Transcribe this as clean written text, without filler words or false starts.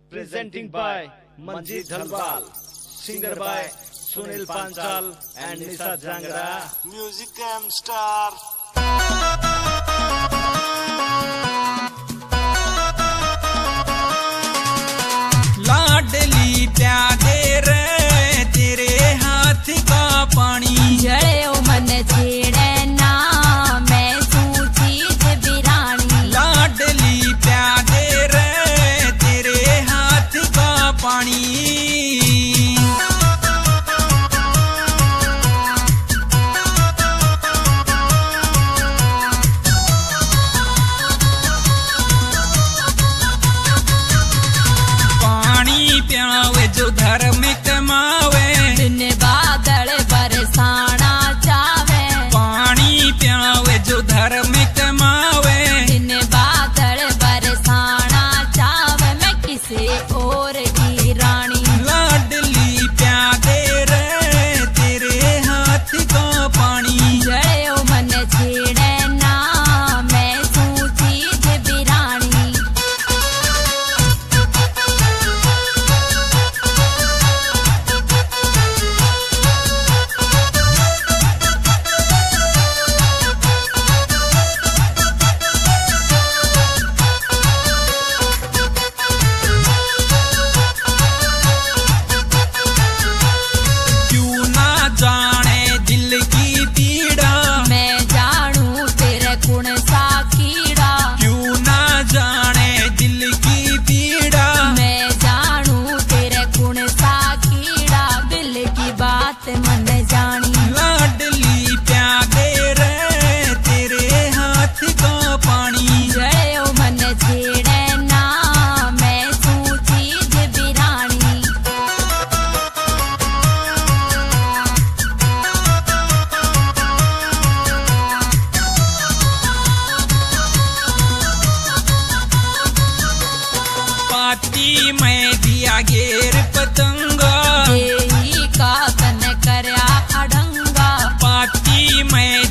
presenting by Manjeet Dhalwal, singer by Sunil Panchal and Nisha Jangra. Music and Star. लाडली प्यादे रे तेरे हाथ का पानी जड़े मन छेड़े ना मैं सूची बिरानी। लाडली प्यादे रे तेरे हाथ का पानी प्यावे जो धर्म कमावे दिन बादल बरसाना चावे। पानी प्यावे जो धर्म कमावे दिन बादल बरसाना चावे मैं किसी और की रानी। लाडली प्यादे रे तेरे हाथ का पानी जड़े मन छेड़े ना मैं सूची बिरानी। जाने दिल की पीड़ा मैं जानू तेरे गुण सा कीड़ा। क्यों ना जाने दिल की पीड़ा मैं जानू तेरे गुण सा कीड़ा दिल की बात मन जानी। लाडली प्यादे रे तेरे हाथ का पानी जड़े मन छेड़े ना मैं सूची बिरानी। पाती मैं दिया घेर पतंगा यही का तन करया अडंगा। पाती मैं